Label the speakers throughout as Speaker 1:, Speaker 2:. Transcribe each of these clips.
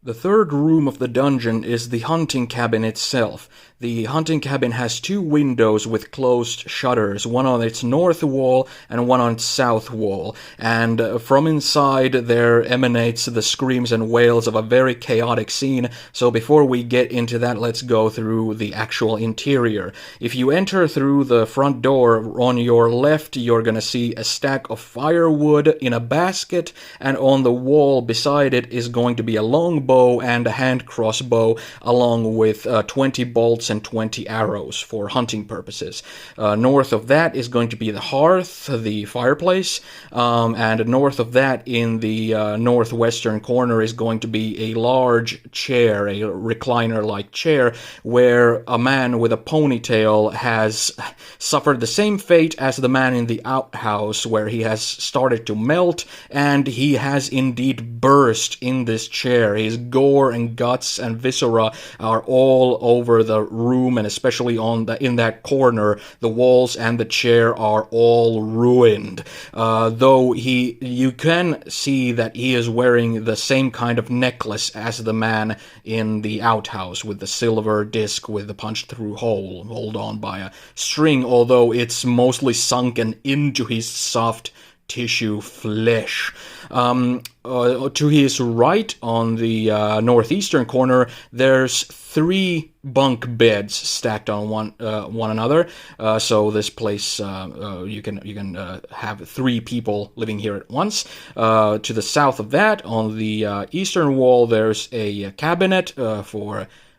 Speaker 1: The third room of the dungeon is the hunting cabin itself. The hunting cabin has two windows with closed shutters, one on its north wall and one on its south wall, and from inside there emanates the screams and wails of a very chaotic scene. So before we get into that, let's go through the actual interior. If you enter through the front door, on your left you're gonna see a stack of firewood in a basket, and on the wall beside it is going to be a longbow and a hand crossbow, along with 20 bolts and 20 arrows for hunting purposes. North of that is going to be the hearth, the fireplace, and north of that in the northwestern corner is going to be a large chair, a recliner-like chair, where a man with a ponytail has suffered the same fate as the man in the outhouse, where he has started to melt, and he has indeed burst in this chair. His gore and guts and viscera are all over the room, and especially in that corner, the walls and the chair are all ruined. Though you can see that he is wearing the same kind of necklace as the man in the outhouse, with the silver disc with the punch-through hole held on by a string, although it's mostly sunken into his soft tissue flesh. To his right, on the northeastern corner, there's 3 bunk beds stacked on one another. So this place, you can have 3 people living here at once. To the south of that, on the eastern wall, there's a cabinet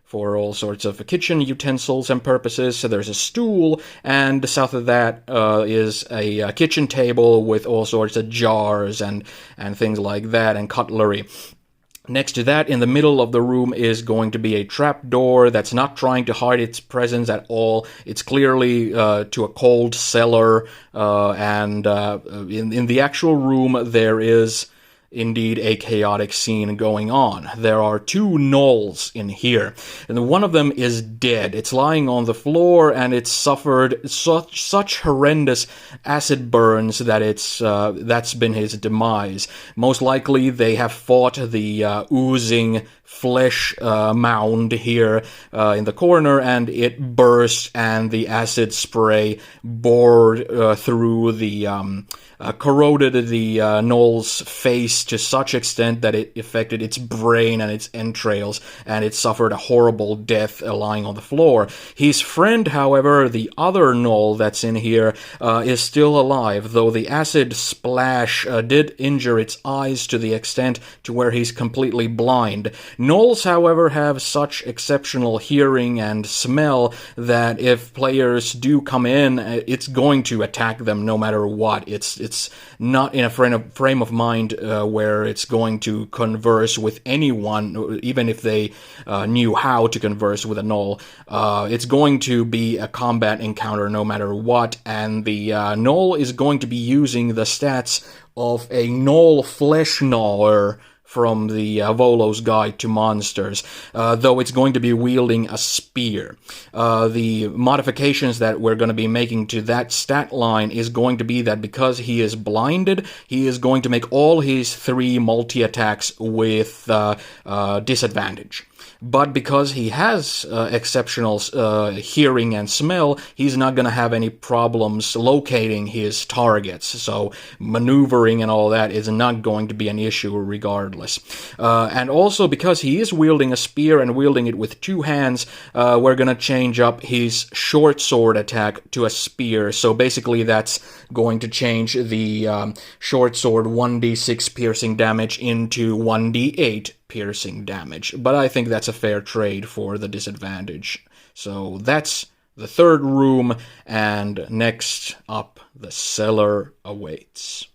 Speaker 1: for all sorts of kitchen utensils and purposes. So there's a stool, and south of that is a kitchen table with all sorts of jars and things like that, and cutlery. Next to that, in the middle of the room, is going to be a trapdoor that's not trying to hide its presence at all. It's clearly to a cold cellar, and in the actual room there is indeed a chaotic scene going on. There are 2 gnolls in here, and one of them is dead. It's lying on the floor, and it's suffered such horrendous acid burns that that's been his demise. Most likely they have fought the oozing flesh mound here in the corner, and it burst, and the acid spray bored through the corroded the gnoll's face to such extent that it affected its brain and its entrails, and it suffered a horrible death lying on the floor. His friend, however, the other gnoll that's in here, is still alive, though the acid splash did injure its eyes to the extent to where he's completely blind. Gnolls, however, have such exceptional hearing and smell that if players do come in, it's going to attack them no matter what. It's not in a frame of mind where it's going to converse with anyone, even if they knew how to converse with a gnoll. It's going to be a combat encounter no matter what, and the gnoll is going to be using the stats of a gnoll flesh gnawer from the Volo's Guide to Monsters, though it's going to be wielding a spear. The modifications that we're going to be making to that stat line is going to be that because he is blinded, he is going to make all his 3 multi-attacks with disadvantage. But because he has exceptional hearing and smell, he's not going to have any problems locating his targets. So maneuvering and all that is not going to be an issue regardless. And also because he is wielding a spear and wielding it with 2 hands, we're going to change up his short sword attack to a spear. So basically that's going to change the short sword 1d6 piercing damage into 1d8 piercing damage, but I think that's a fair trade for the disadvantage. So that's the third room, and next up, the cellar awaits.